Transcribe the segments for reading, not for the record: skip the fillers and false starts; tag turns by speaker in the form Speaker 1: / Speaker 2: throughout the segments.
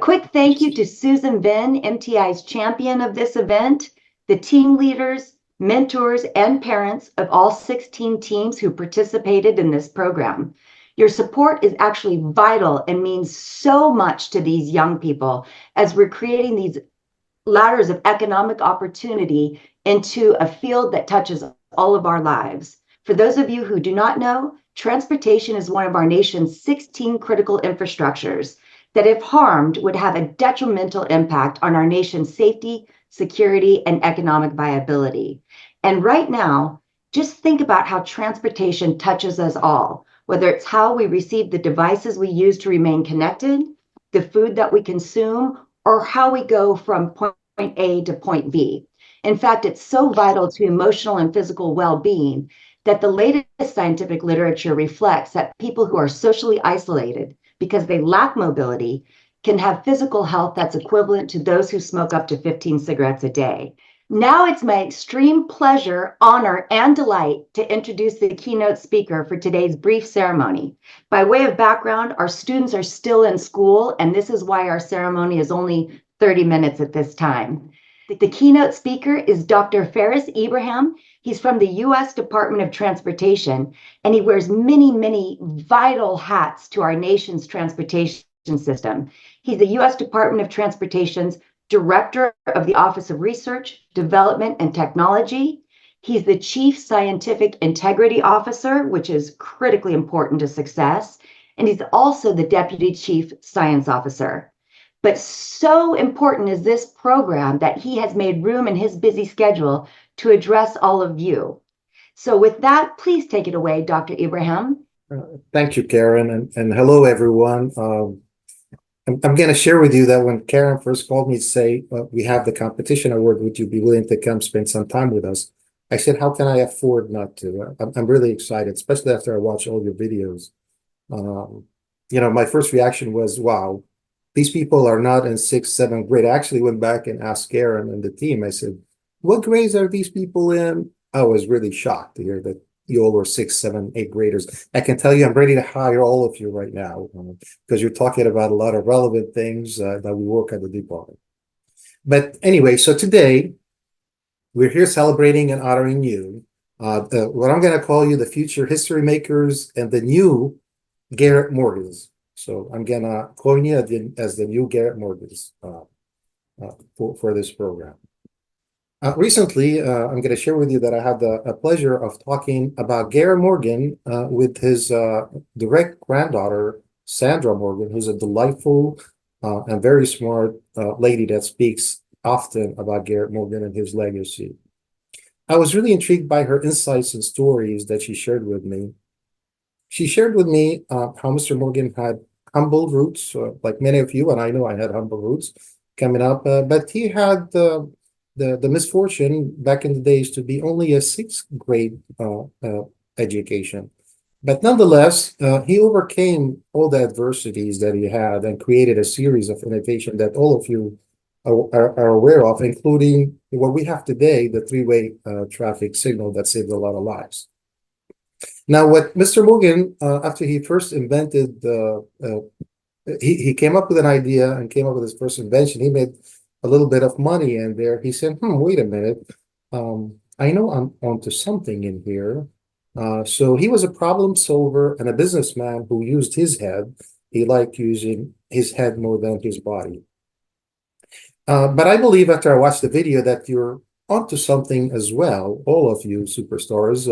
Speaker 1: quick thank you to Susan Venn, MTI's champion of this event, the team leaders, mentors, and parents of all 16 teams who participated in this program. Your support is actually vital and means so much to these young people as we're creating these ladders of economic opportunity into a field that touches all of our lives. For those of you who do not know, transportation is one of our nation's 16 critical infrastructures that, if harmed, would have a detrimental impact on our nation's safety, security, and economic viability. And right now, just think about how transportation touches us all, whether it's how we receive the devices we use to remain connected, the food that we consume, or how we go from point A to point B. In fact, it's so vital to emotional and physical well-being that the latest scientific literature reflects that people who are socially isolated because they lack mobility can have physical health that's equivalent to those who smoke up to 15 cigarettes a day. Now it's my extreme pleasure, honor, and delight to introduce the keynote speaker for today's brief ceremony. By way of background, our students are still in school, and this is why our ceremony is only 30 minutes at this time. The keynote speaker is Dr. Firas Ibrahim. He's from the U.S. Department of Transportation, and he wears many, many vital hats to our nation's transportation system. He's the U.S. Department of Transportation's Director of the Office of Research, Development, and Technology. He's the Chief Scientific Integrity Officer, which is critically important to success, and he's also the Deputy Chief Science Officer. But so important is this program that he has made room in his busy schedule to address all of you. So with that, please take it away, Dr. Ibrahim.
Speaker 2: Thank you, Karen, and hello, everyone. I'm going to share with you that when Karen first called me to say, we have the competition award, would you be willing to come spend some time with us? I said, how can I afford not to? I'm really excited, especially after I watch all your videos. My first reaction was, wow, these people are not in 6th, 7th grade. I actually went back and asked Karen and the team. I said, what grades are these people in? I was really shocked to hear that you all were 6th, 7th, 8th graders. I can tell you I'm ready to hire all of you right now because you're talking about a lot of relevant things that we work at the department. But anyway, so today we're here celebrating and honoring you. What I'm going to call you the future history makers and the new Garrett Morgans. So I'm going to coin you as the new Garrett Morgans for this program. Recently, I'm going to share with you that I had the pleasure of talking about Garrett Morgan with his direct granddaughter, Sandra Morgan, who's a delightful and very smart lady that speaks often about Garrett Morgan and his legacy. I was really intrigued by her insights and stories that she shared with me. She shared with me how Mr. Morgan had humble roots, like many of you, and I know I had humble roots coming up, but he had the misfortune back in the days to be only a 6th grade education. But nonetheless, he overcame all the adversities that he had and created a series of innovation that all of you are aware of, including what we have today, the 3-way traffic signal that saved a lot of lives. Now, what Mr. Morgan, after he first invented, he came up with an idea and came up with his first invention. He made a little bit of money in there. He said, wait a minute. I know I'm onto something in here. So he was a problem solver and a businessman who used his head. He liked using his head more than his body. But I believe after I watched the video that you're onto something as well, all of you superstars.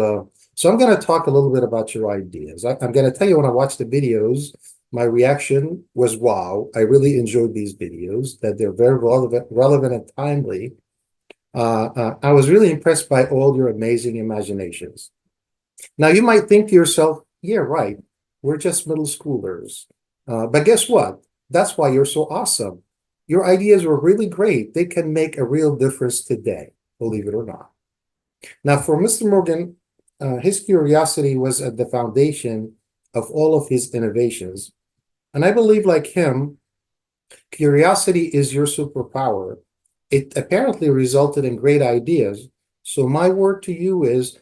Speaker 2: So I'm going to talk a little bit about your ideas. I'm going to tell you when I watched the videos, my reaction was, wow, I really enjoyed these videos, that they're very relevant and timely. I was really impressed by all your amazing imaginations. Now, you might think to yourself, yeah, right, we're just middle schoolers. But guess what? That's why you're so awesome. Your ideas were really great. They can make a real difference today, believe it or not. Now, for Mr. Morgan, his curiosity was at the foundation of all of his innovations. And I believe, like him, curiosity is your superpower. It apparently resulted in great ideas. So my word to you is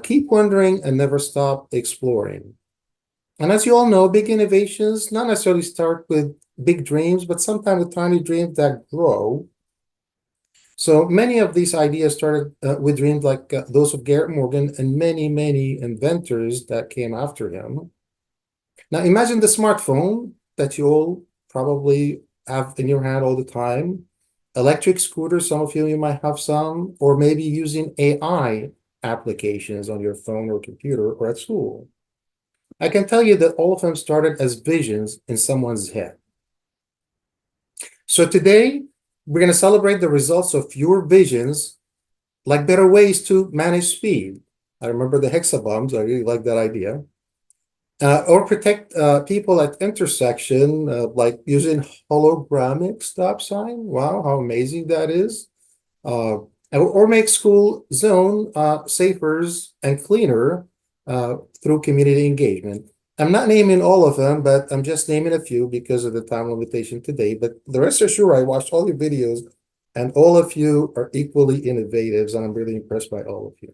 Speaker 2: keep wondering and never stop exploring. And as you all know, big innovations not necessarily start with big dreams, but sometimes with tiny dreams that grow. So many of these ideas started with dreams like those of Garrett Morgan and many, many inventors that came after him. Now imagine the smartphone that you all probably have in your hand all the time. Electric scooters, some of you might have some, or maybe using AI applications on your phone or computer or at school. I can tell you that all of them started as visions in someone's head. So today, we're going to celebrate the results of your visions, like better ways to manage speed. I remember the hexabombs. I really like that idea. Or protect people at intersection, like using holographic stop sign. Wow, how amazing that is. Or make school zone safer and cleaner through community engagement. I'm not naming all of them, but I'm just naming a few because of the time limitation today. But the rest assured, I watched all your videos, and all of you are equally innovative, and I'm really impressed by all of you.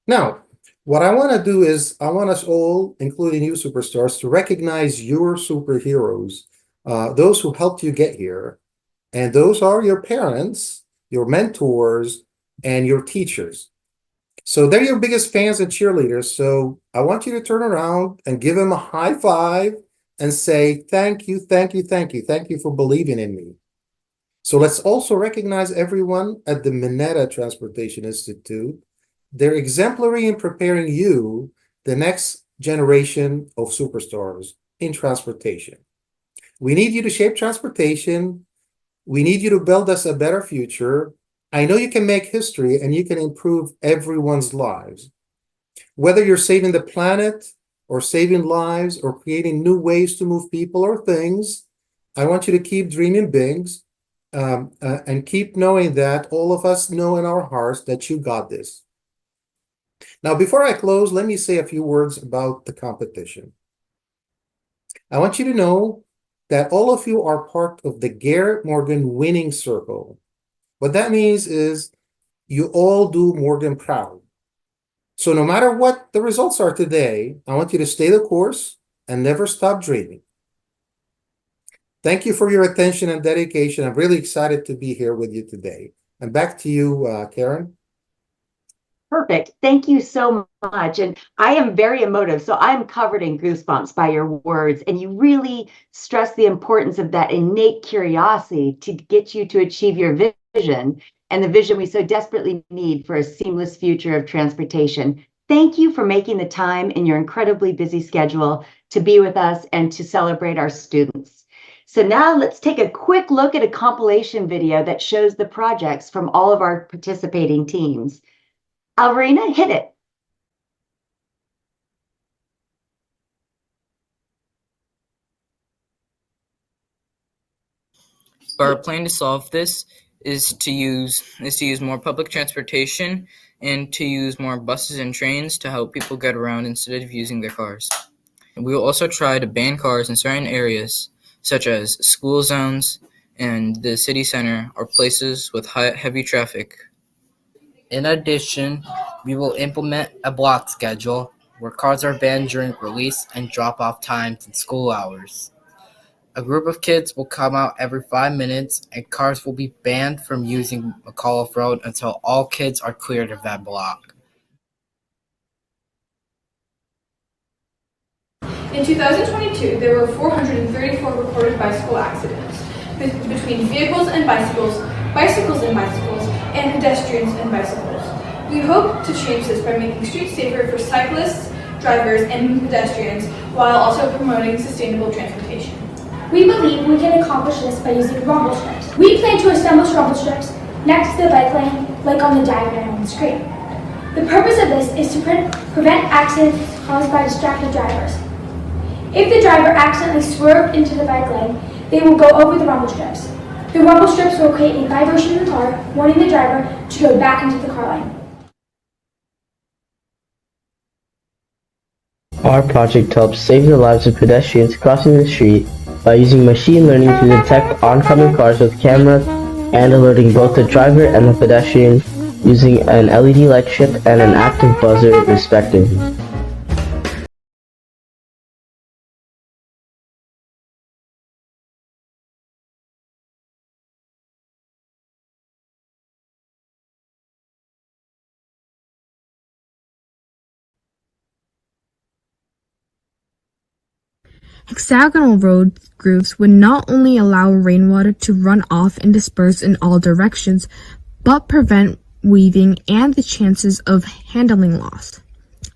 Speaker 2: Now, what I want to do is I want us all, including you superstars, to recognize your superheroes, those who helped you get here. And those are your parents, your mentors, and your teachers. So they're your biggest fans and cheerleaders. So I want you to turn around and give them a high five and say, thank you, thank you, thank you. Thank you for believing in me. So let's also recognize everyone at the Mineta Transportation Institute. They're exemplary in preparing you, the next generation of superstars in transportation. We need you to shape transportation. We need you to build us a better future. I know you can make history and you can improve everyone's lives. Whether you're saving the planet or saving lives or creating new ways to move people or things, I want you to keep dreaming big and keep knowing that all of us know in our hearts that you got this. Now, before I close, let me say a few words about the competition. I want you to know that all of you are part of the Garrett Morgan winning circle. What that means is you all do Morgan proud. So no matter what the results are today, I want you to stay the course and never stop dreaming. Thank you for your attention and dedication. I'm really excited to be here with you today. And back to you, Karen.
Speaker 1: Perfect. Thank you so much. And I am very emotive, so I'm covered in goosebumps by your words. And you really stress the importance of that innate curiosity to get you to achieve your vision and the vision we so desperately need for a seamless future of transportation. Thank you for making the time in your incredibly busy schedule to be with us and to celebrate our students. So now let's take a quick look at a compilation video that shows the projects from all of our participating teams. Alvarina, hit it.
Speaker 3: Our plan to solve this is to use more public transportation and to use more buses and trains to help people get around instead of using their cars. We will also try to ban cars in certain areas, such as school zones and the city center or places with heavy traffic.
Speaker 4: In addition, we will implement a block schedule where cars are banned during release and drop-off times and school hours. A group of kids will come out every 5 minutes, and cars will be banned from using McAuliffe Road until all kids are cleared of that block.
Speaker 5: In 2022, there were 434 recorded bicycle accidents between vehicles and bicycles, bicycles and bicycles, and pedestrians and bicycles. We hope to change this by making streets safer for cyclists, drivers, and pedestrians, while also promoting sustainable transportation.
Speaker 6: We believe we can accomplish this by using rumble strips. We plan to assemble rumble strips next to the bike lane, like on the diagram on the screen. The purpose of this is to prevent accidents caused by distracted drivers. If the driver accidentally swerved into the bike lane, they will go over the rumble strips. The rumble strips will create a vibration in the car, warning the driver to go back into the car lane.
Speaker 7: Our project helps save the lives of pedestrians crossing the street by using machine learning to detect oncoming cars with cameras and alerting both the driver and the pedestrian using an LED light strip and an active buzzer respectively.
Speaker 8: Hexagonal road grooves would not only allow rainwater to run off and disperse in all directions, but prevent weaving and the chances of handling loss.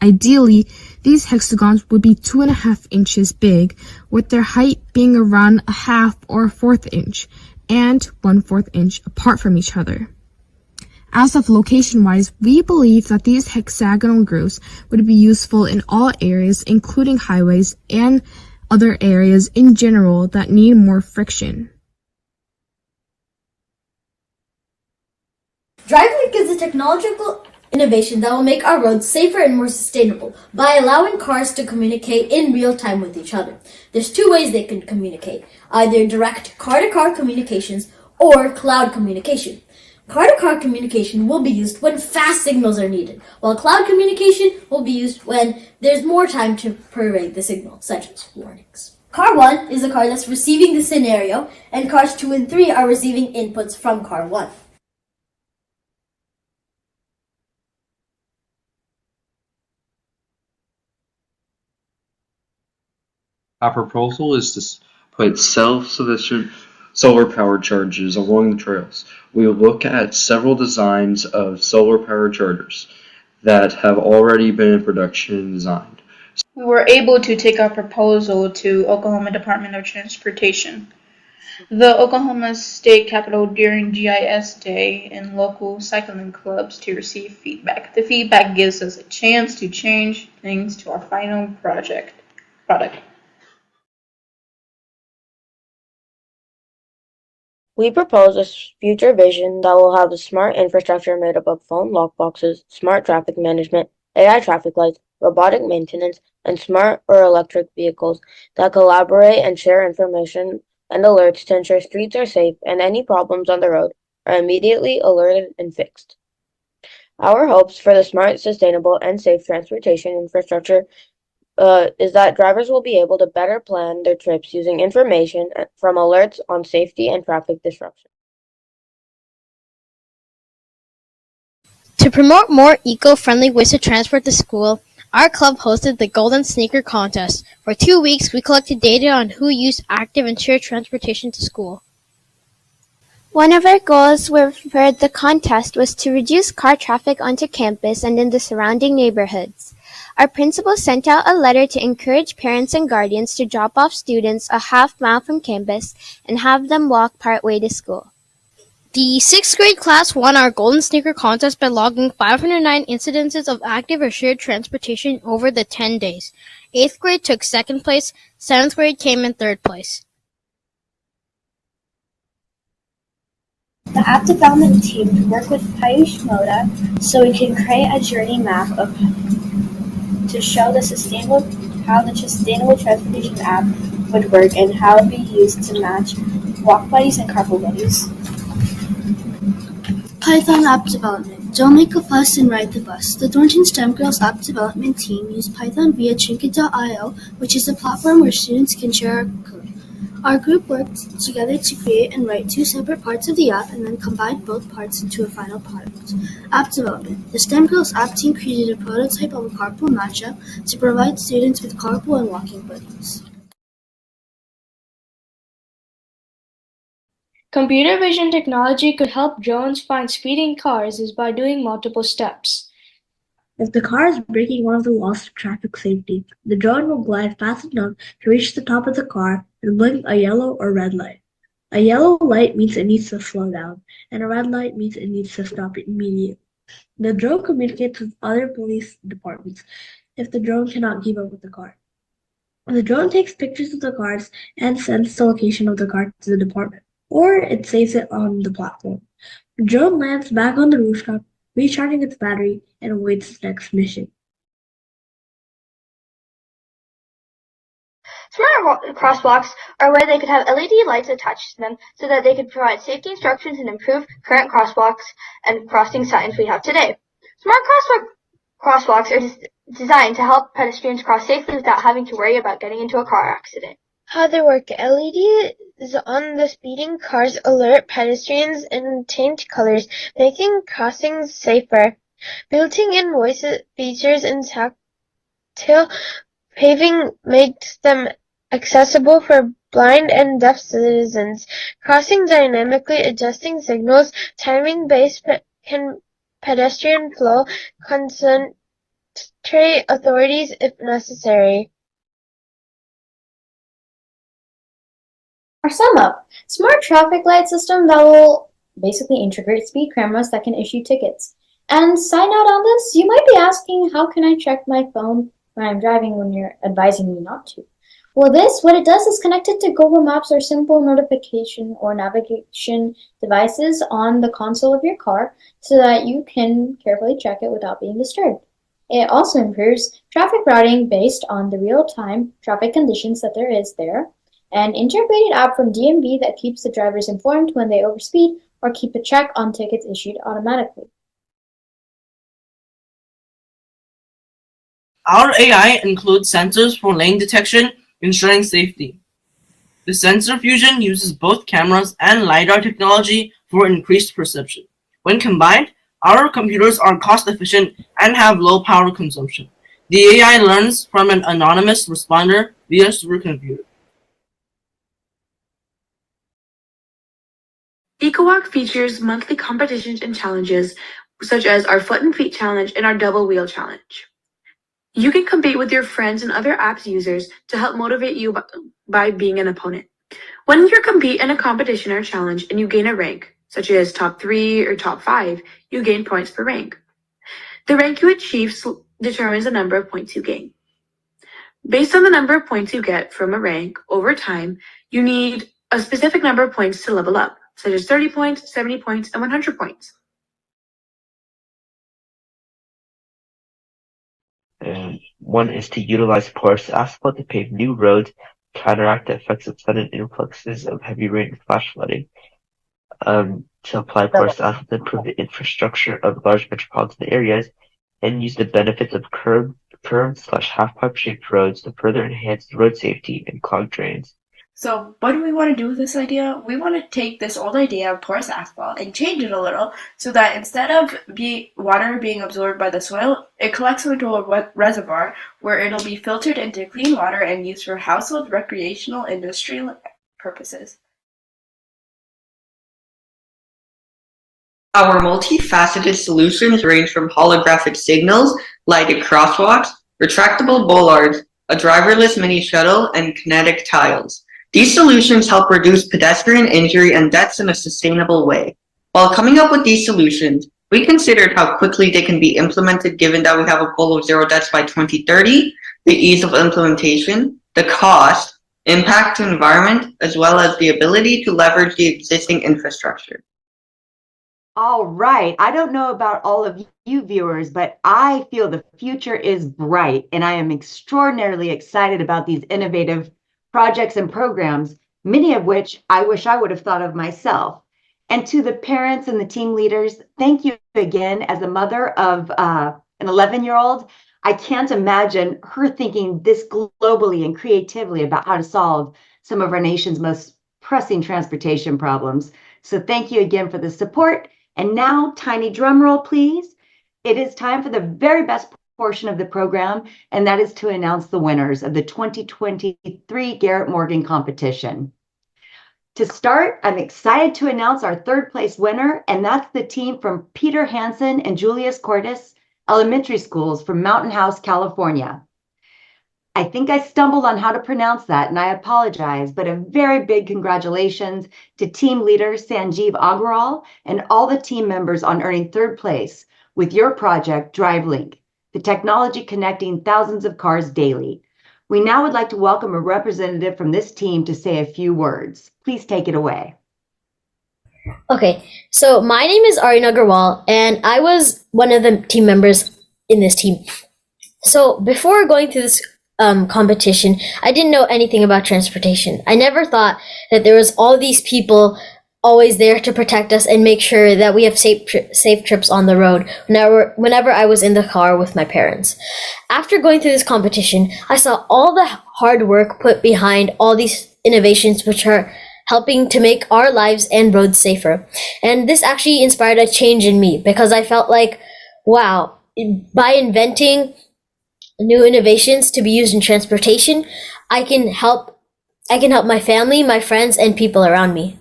Speaker 8: Ideally, these hexagons would be 2.5 inches big, with their height being around a half or a fourth inch, and 1/4 inch apart from each other. As of location-wise, we believe that these hexagonal grooves would be useful in all areas, including highways and other areas in general that need more friction.
Speaker 9: DriveLink is a technological innovation that will make our roads safer and more sustainable by allowing cars to communicate in real time with each other. There's two ways they can communicate, either direct car-to-car communications or cloud communication. Car-to-car communication will be used when fast signals are needed, while cloud communication will be used when there's more time to prorate the signal, such as warnings. Car 1 is the car that's receiving the scenario, and cars 2 and 3 are receiving inputs from car 1.
Speaker 10: Our proposal is to put self-sufficient solar-powered chargers along the trails. We will look at several designs of solar-powered chargers that have already been in production and designed.
Speaker 5: We were able to take our proposal to Oklahoma Department of Transportation, the Oklahoma State Capitol during GIS Day, and local cycling clubs to receive feedback. The feedback gives us a chance to change things to our final product.
Speaker 11: We propose a future vision that will have a smart infrastructure made up of phone lockboxes, smart traffic management, AI traffic lights, robotic maintenance, and smart or electric vehicles that collaborate and share information and alerts to ensure streets are safe and any problems on the road are immediately alerted and fixed. Our hopes for the smart, sustainable, and safe transportation infrastructure is that drivers will be able to better plan their trips using information from alerts on safety and traffic disruption.
Speaker 12: To promote more eco-friendly ways to transport to school, our club hosted the Golden Sneaker Contest. For 2 weeks, we collected data on who used active and shared transportation to school.
Speaker 13: One of our goals for the contest was to reduce car traffic onto campus and in the surrounding neighborhoods. Our principal sent out a letter to encourage parents and guardians to drop off students a half-mile from campus and have them walk partway to school.
Speaker 12: The 6th grade class won our Golden Sneaker Contest by logging 509 incidences of active or shared transportation over the 10 days. 8th grade took 2nd place, 7th grade came in 3rd place.
Speaker 14: The app development team worked with Piyush Moda so we can create a journey map to show how the sustainable transportation app would work and how it would be used to match walk buddies and carpool buddies.
Speaker 15: Python app development. Don't make a fuss and ride the bus. The Thornton STEM Girls app development team used Python via Trinket.io, which is a platform where students can share code. Our group worked together to create and write 2 separate parts of the app and then combined both parts into a final product. App development. The STEM Girls app team created a prototype of a carpool matchup to provide students with carpool and walking buddies.
Speaker 6: Computer vision technology could help drones find speeding cars by doing multiple steps.
Speaker 15: If the car is breaking one of the laws of traffic safety, the drone will glide fast enough to reach the top of the car and blink a yellow or red light. A yellow light means it needs to slow down, and a red light means it needs to stop immediately. The drone communicates with other police departments if the drone cannot keep up with the car. The drone takes pictures of the cars and sends the location of the car to the department, or it saves it on the platform. The drone lands back on the rooftop, recharging its battery, and awaits its next mission.
Speaker 6: Smart crosswalks are where they could have LED lights attached to them so that they could provide safety instructions and improve current crosswalks and crossing signs we have today. Smart crosswalks are designed to help pedestrians cross safely without having to worry about getting into a car accident.
Speaker 13: How they work. LEDs on the speeding cars alert pedestrians in tint colors, making crossings safer. Built-in voice features and tactile paving makes them
Speaker 11: accessible for blind and deaf citizens, crossing dynamically adjusting signals, timing-based pedestrian flow, concentrate authorities if necessary.
Speaker 16: Our sum up, smart traffic light system that will basically integrate speed cameras that can issue tickets. And side note on this, you might be asking, how can I check my phone when I'm driving when you're advising me not to? Well, what it does is connect it to Google Maps or simple notification or navigation devices on the console of your car so that you can carefully check it without being disturbed. It also improves traffic routing based on the real-time traffic conditions that there is there, an integrated app from DMV that keeps the drivers informed when they overspeed or keep a check on tickets issued automatically.
Speaker 4: Our AI includes sensors for lane detection, ensuring safety. The sensor fusion uses both cameras and LiDAR technology for increased perception. When combined, our computers are cost-efficient and have low power consumption. The AI learns from an anonymous responder via supercomputer.
Speaker 17: EcoWalk features monthly competitions and challenges, such as our Foot and Feet Challenge and our Double Wheel Challenge. You can compete with your friends and other apps users to help motivate you by being an opponent. When you compete in a competition or challenge and you gain a rank, such as top 3 or top 5, you gain points per rank. The rank you achieve determines the number of points you gain. Based on the number of points you get from a rank over time, you need a specific number of points to level up, such as 30 points, 70 points, and 100 points.
Speaker 18: One is to utilize porous asphalt to pave new roads, counteract the effects of sudden influxes of heavy rain and flash flooding. To apply porous asphalt to improve the infrastructure of large metropolitan areas, and use the benefits of curved/half-pipe shaped roads to further enhance road safety and clog drains.
Speaker 19: So what do we want to do with this idea? We want to take this old idea of porous asphalt and change it a little so that instead of water being absorbed by the soil, it collects into a reservoir where it'll be filtered into clean water and used for household, recreational, industrial purposes.
Speaker 20: Our multifaceted solutions range from holographic signals, lighted crosswalks, retractable bollards, a driverless mini shuttle, and kinetic tiles. These solutions help reduce pedestrian injury and deaths in a sustainable way. While coming up with these solutions, we considered how quickly they can be implemented given that we have a goal of 0 deaths by 2030, the ease of implementation, the cost, impact to environment, as well as the ability to leverage the existing infrastructure.
Speaker 1: All right. I don't know about all of you viewers, but I feel the future is bright, and I am extraordinarily excited about these innovative projects and programs, many of which I wish I would have thought of myself. And to the parents and the team leaders, thank you again. As a mother of an 11-year-old, I can't imagine her thinking this globally and creatively about how to solve some of our nation's most pressing transportation problems. So thank you again for the support. And now, tiny drum roll, please. It is time for the very best portion of the program, and that is to announce the winners of the 2023 Garrett Morgan competition. To start, I'm excited to announce our third place winner, and that's the team from Peter Hansen and Julius Cordes Elementary Schools from Mountain House, California. I think I stumbled on how to pronounce that, and I apologize, but a very big congratulations to team leader Sanjeev Agrawal and all the team members on earning third place with your project, DriveLink, the technology connecting thousands of cars daily. We now would like to welcome a representative from this team to say a few words. Please take it away.
Speaker 9: Okay, so my name is Aryan Agrawal, and I was one of the team members in this team. So before going through this competition, I didn't know anything about transportation. I never thought that there was all these people always there to protect us and make sure that we have safe trips on the road whenever I was in the car with my parents. After going through this competition, I saw all the hard work put behind all these innovations which are helping to make our lives and roads safer. And this actually inspired a change in me because I felt like, wow, by inventing new innovations to be used in transportation, I can help I can help my family, my friends, and people around me.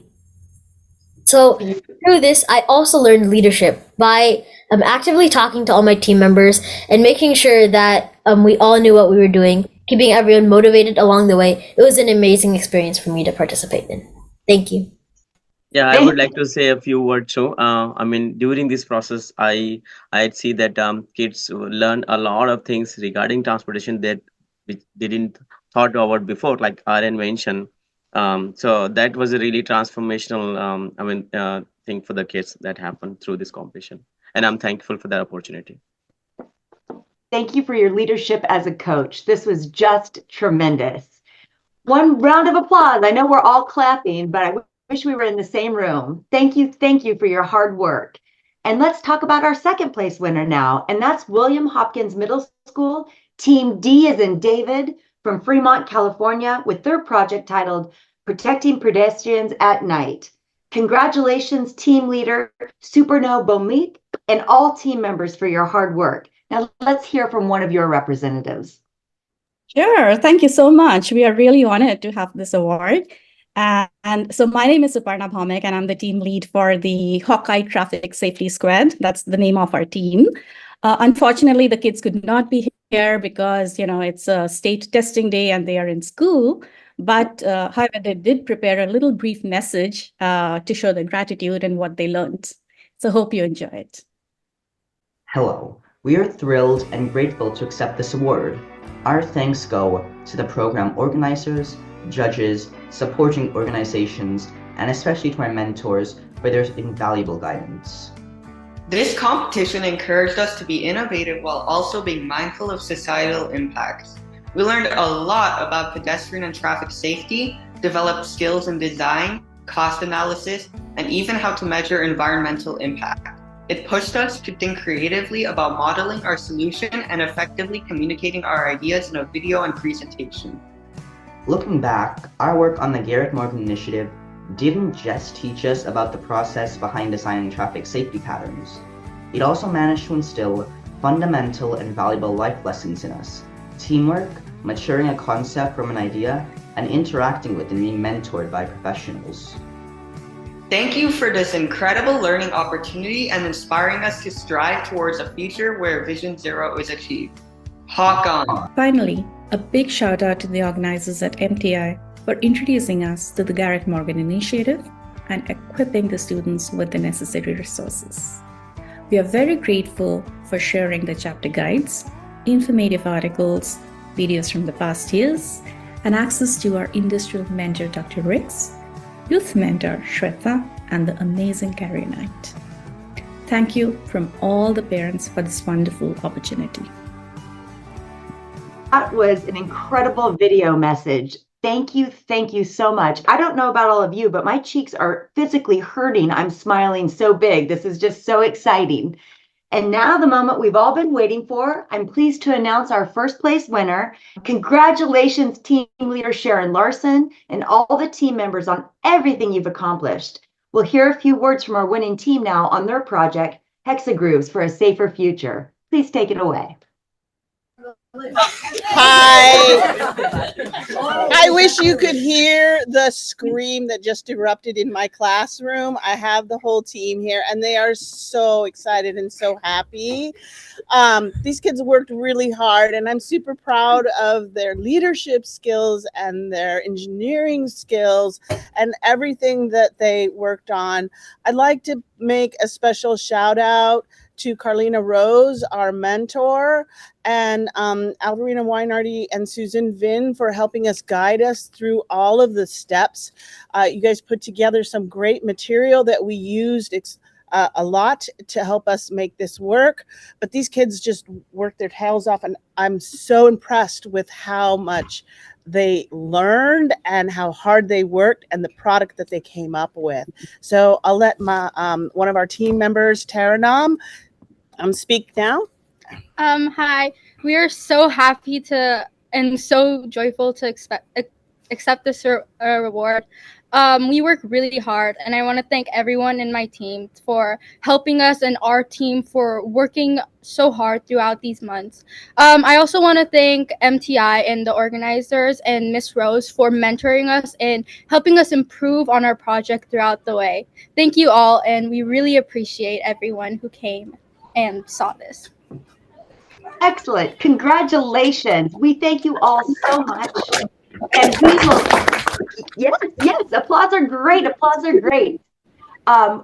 Speaker 9: So through this, I also learned leadership by actively talking to all my team members and making sure that we all knew what we were doing, keeping everyone motivated along the way. It was an amazing experience for me to participate in. Thank you.
Speaker 21: Yeah, I would like to say a few words too. I mean, during this process, I see that kids learn a lot of things regarding transportation that which they didn't thought about before, like our invention. So that was a really transformational, thing for the kids that happened through this competition, and I'm thankful for that opportunity.
Speaker 1: Thank you for your leadership as a coach. This was just tremendous. One round of applause. I know we're all clapping, but I wish we were in the same room. Thank you for your hard work. And let's talk about our second place winner now, and that's William Hopkins Middle School, Team D as in David, from Fremont, California, with their project titled Protecting Pedestrians at Night. Congratulations, team leader Superno Bomik, and all team members for your hard work. Now let's hear from one of your representatives.
Speaker 22: Sure, thank you so much. We are really honored to have this award. And so my name is Suparna Bhaumik, and I'm the team lead for the Hawkeye Traffic Safety Squad. That's the name of our team. Unfortunately, the kids could not be here because, it's a state testing day and they are in school. But however, they did prepare a little brief message to show their gratitude and what they learned. So hope you enjoy it.
Speaker 23: Hello, we are thrilled and grateful to accept this award. Our thanks go to the program organizers, judges, supporting organizations, and especially to our mentors for their invaluable guidance.
Speaker 20: This competition encouraged us to be innovative while also being mindful of societal impacts. We learned a lot about pedestrian and traffic safety, developed skills in design, cost analysis, and even how to measure environmental impact. It pushed us to think creatively about modeling our solution and effectively communicating our ideas in a video and presentation.
Speaker 23: Looking back, our work on the Garrett Morgan initiative didn't just teach us about the process behind designing traffic safety patterns. It also managed to instill fundamental and valuable life lessons in us: teamwork, maturing a concept from an idea, and interacting with and being mentored by professionals.
Speaker 20: Thank you for this incredible learning opportunity and inspiring us to strive towards a future where Vision Zero is achieved. Hawk on!
Speaker 22: Finally, a big shout out to the organizers at MTI for introducing us to the Garrett Morgan Initiative and equipping the students with the necessary resources. We are very grateful for sharing the chapter guides, informative articles, videos from the past years, and access to our industrial mentor Dr. Ricks, youth mentor Shweta, and the amazing Carrie Knight. Thank you from all the parents for this wonderful opportunity.
Speaker 1: That was an incredible video message. Thank you so much. I don't know about all of you, but my cheeks are physically hurting. I'm smiling so big. This is just so exciting. And now the moment we've all been waiting for. I'm pleased to announce our first place winner. Congratulations, team leader Sharon Larson and all the team members on everything you've accomplished. We'll hear a few words from our winning team now on their project, Hexagrooves for a Safer Future. Please take it away.
Speaker 24: Hi. I wish you could hear the scream that just erupted in my classroom. I have the whole team here and they are so excited and so happy. These kids worked really hard and I'm super proud of their leadership skills and their engineering skills and everything that they worked on. I'd like to make a special shout out to Carlina Rose, our mentor, and Alvarina Weinardi and Susan Vinn for helping us guide us through all of the steps. You guys put together some great material that we used a lot to help us make this work, but these kids just worked their tails off, and I'm so impressed with how much they learned and how hard they worked and the product that they came up with. So I'll let my one of our team members, Taranam, speak now.
Speaker 25: Hi, we are so happy to and so joyful to
Speaker 2: accept this reward. We work really hard, and I want to thank everyone in my team for helping us and our team for working so hard throughout these months. I also want to thank MTI and the organizers and Miss Rose for mentoring us and helping us improve on our project throughout the way. Thank you all, and we really appreciate everyone who came and saw this.
Speaker 1: Excellent. Congratulations. We thank you all so much. And we will, yes, applause are great. Applause are great.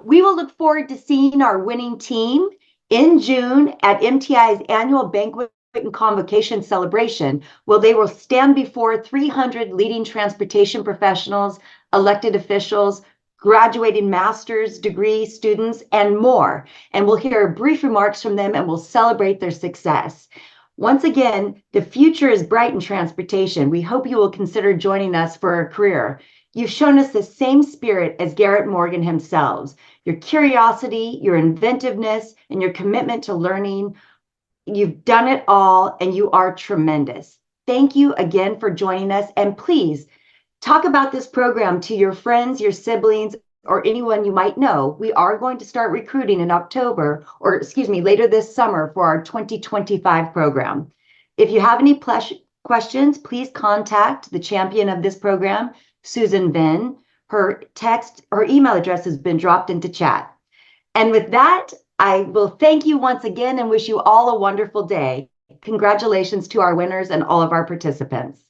Speaker 1: We will look forward to seeing our winning team in June at MTI's annual banquet and convocation celebration, where they will stand before 300 leading transportation professionals, elected officials, graduating master's degree students, and more. And we'll hear brief remarks from them and we'll celebrate their success. Once again, the future is bright in transportation. We hope you will consider joining us for a career. You've shown us the same spirit as Garrett Morgan himself. Your curiosity, your inventiveness, and your commitment to learning. You've done it all, and you are tremendous. Thank you again for joining us. And please talk about this program to your friends, your siblings, or anyone you might know. We are going to start recruiting in October, or excuse me, later this summer for our 2025 program. If you have any questions, please contact the champion of this program, Susan Venn. Her email address has been dropped into chat. And with that, I will thank you once again and wish you all a wonderful day. Congratulations to our winners and all of our participants.